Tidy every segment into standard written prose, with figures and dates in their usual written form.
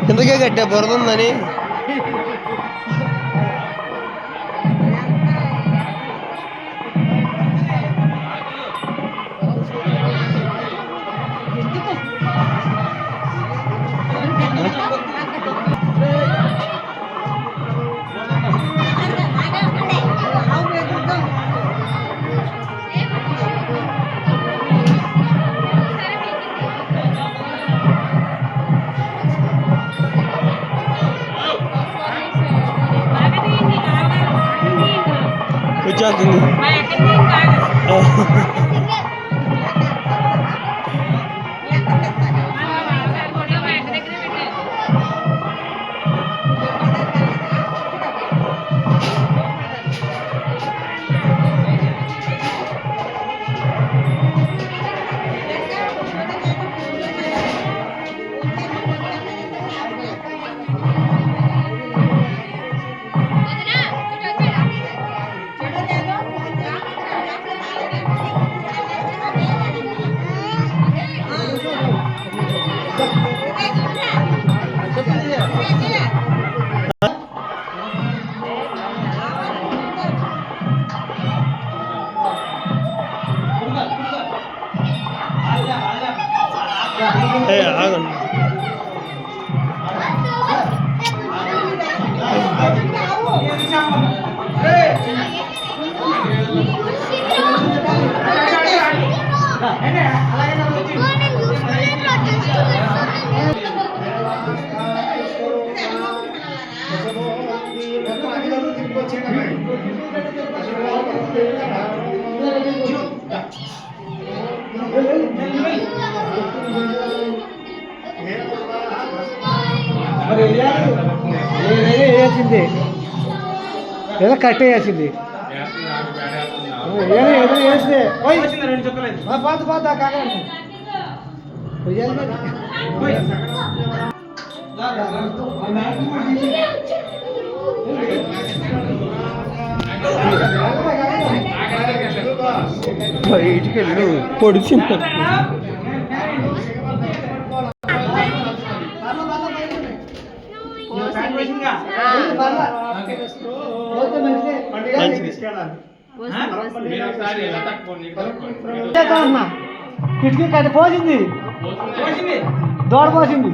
కిందకే కట్టా బురద ఉందని. వచ్చేస్తుంది. ఆగండి. వేయాల్సింది ఏదో కట్టేయాల్సింది ఏదో వేస్తే పాత పాత కాకండి బయటికి వెళ్ళు పొడిచింది. కిటికీ కట్టి పోసింది, దోడ పోసింది.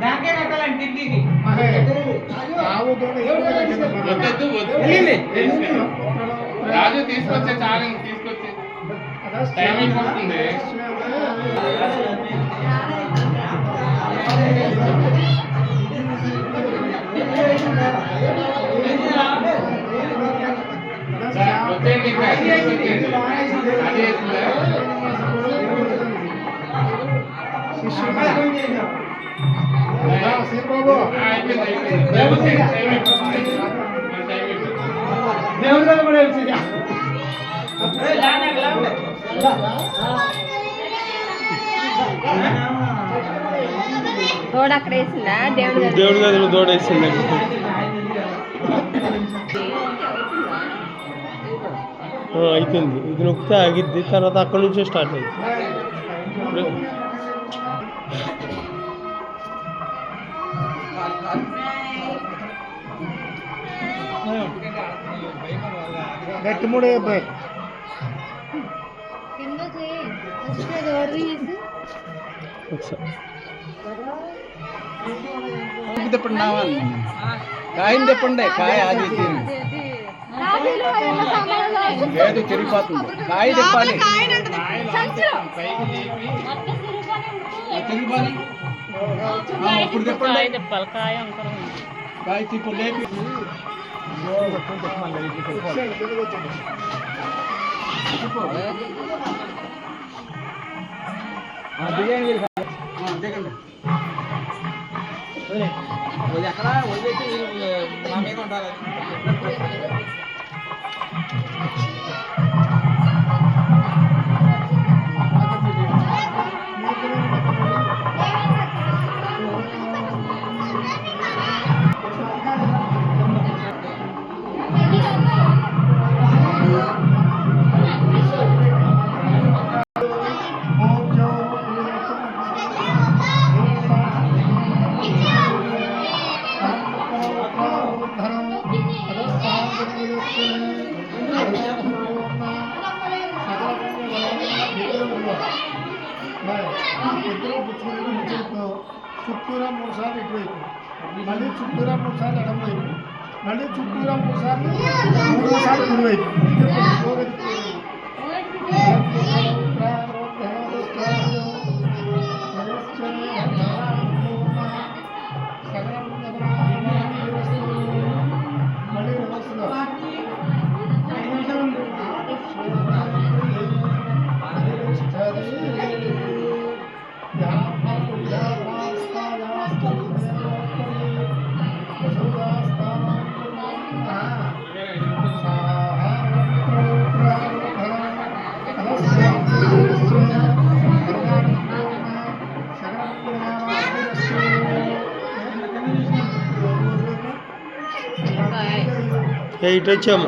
దానికే కట్టాలండి కిటికీకి. రాజు తీసుకొచ్చే చాలా తీసుకొచ్చి టైమింగ్ పడుతుంది. దేవుడు కూడా వచ్చింది. తోడు అక్కడ వేసిందా? దేవుడి గదిలో తోడు వేసింది. అయిపోయింది. ఇది నొక్కితే ఆగిద్ది, తర్వాత అక్కడి నుంచే స్టార్ట్ అయింది. గట్టి మూడే అబ్బాయి తిప్పండి, కాయని తిప్పండి. కాయ అది లేదు చెరిగిపోతుంది. కాయ తిప్పాలి, తిరిగిపోయి ఇప్పుడు తిప్పండి. కాయ తిప్పు లేపి బిర్యానీ దిగండి. ఎక్కడ వదిలేసి మా మీద ఉంటారు. చుట్టూరా 3 సార్లు ఇటువైపు, మళ్ళీ చుట్టూరా 3 సార్లు ఎడమవైపు, మళ్ళీ చుట్టూరా 3 సార్లు 3 సార్లు కుడివైపు. మళ్ళీ రివర్స్లో ఇటు వచ్చాము.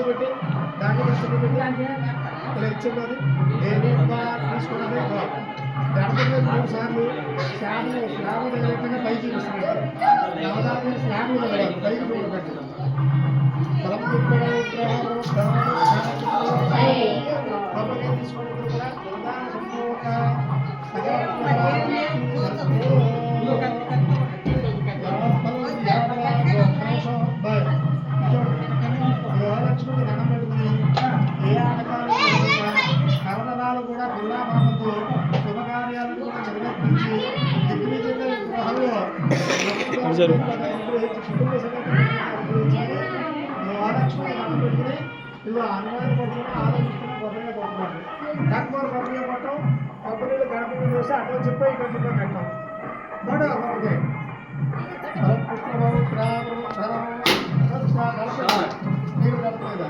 పెట్టి దాంట్లో పెట్టి ఇలా ఇచ్చేది తీసుకున్నది దాంట్లో 3 సార్లు స్లాబ్ దగ్గర పైకి చూస్తున్నాడు. నవదాన్ని స్లాబ్ పైకి చూడబెట్టి కరణాలు కూడా బిల్లాభావంతో శుభకార్యాలను కూడా నిర్వర్తించి ఇవి అనుమానం పడుతున్నా ఆలోచిస్తున్నా కొబ్బరిగా కొట్టుకోండి. కాకపోతే కొబ్బరిగా కొట్టం, కొబ్బరిలో గడప చూసి అటు చెప్పి ఇటు చెప్పి కట్టాం బట్ ఓకే నీరు కట్టలేదా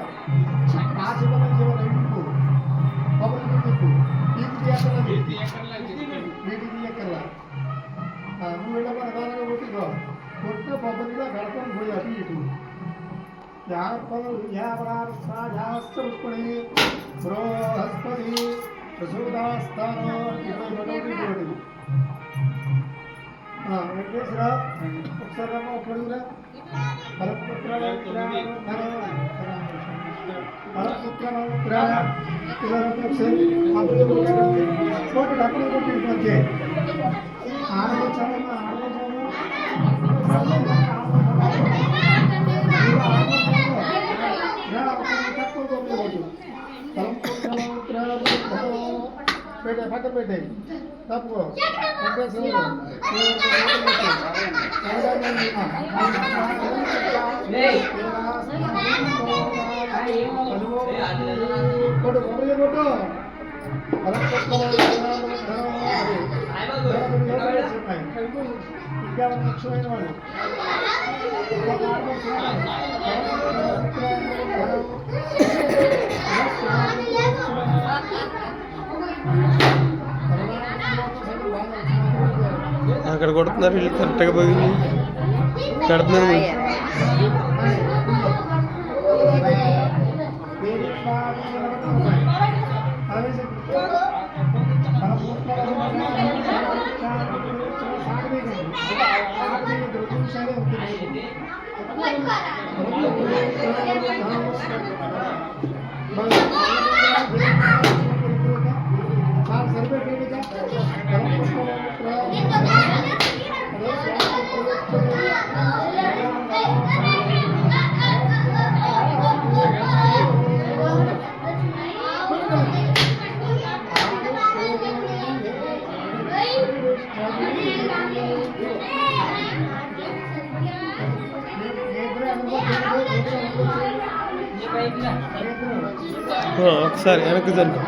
ఆ చిన్న జీవన ఇంటికి కొబ్బరి తిప్పు వీటికి ఎక్కర్లా నువ్వు వెళ్ళగా నిదానంగా కొట్టుకో కొట్టే కొబ్బరిలో గడపని పోయి అటు ఇటు యావరాన్ని బృహస్పతి ప్రసూదాస్థానం వెంకటేశ్వర ఒకసారి రమ్మ ఒకడుగురా బలపుత్ర కోటి డబ్బులు కొట్టి మధ్య ఆడవచ్చామా పక్కన పెట్టాయి తప్పుకో ఇంకా ముఖ్యమైన వాళ్ళు అక్కడ కొడుతున్నారు వీళ్ళు కరెక్ట్గా పోయి కడుతున్నారు. ఒకసారి వెనక్కి జరుగు.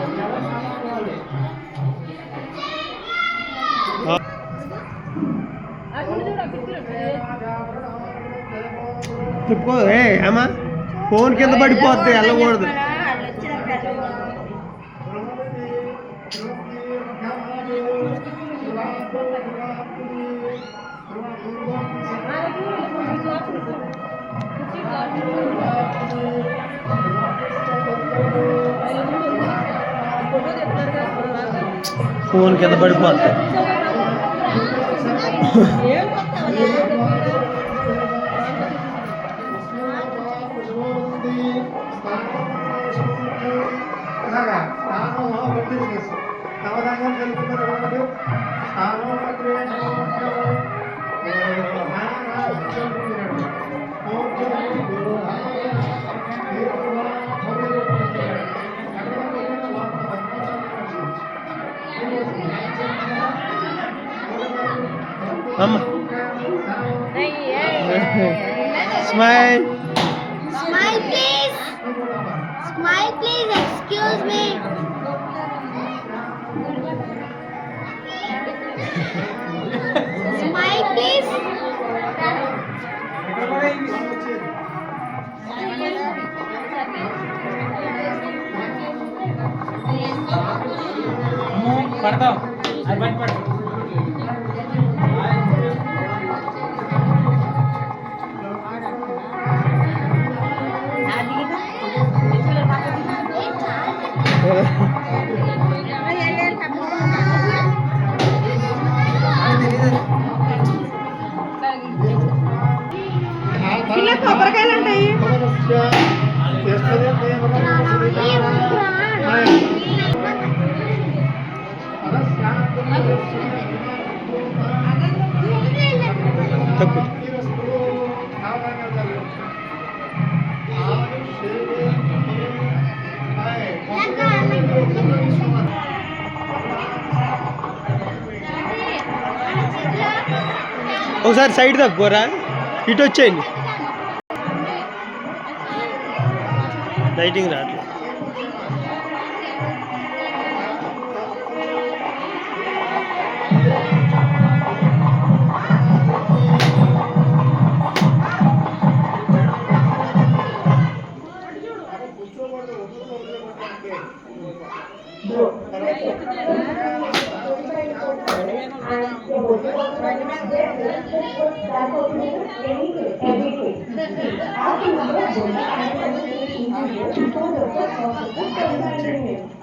తిప్పుకో. అమ్మా ఫోన్ కింద పడిపోద్ది, వెళ్ళకూడదు. ఫోన్ కింద పడిపోద్ది. ఇలాగా స్నానం బట్టి చేసి నవరంగం కలుపుకున్నటువంటి స్నానం అమ్మ smile. Smile, please. Smile, please. Excuse me. Smile, please. పడతాం అది బయట పడు. ఇలా కొబ్బరికాయలు ఉంటాయి. తప్పు. ఒకసారి సైడ్ తప్పుకోరా, ఇటు వచ్చేయండి. లైటింగ్ రావట్లేదు. Everything.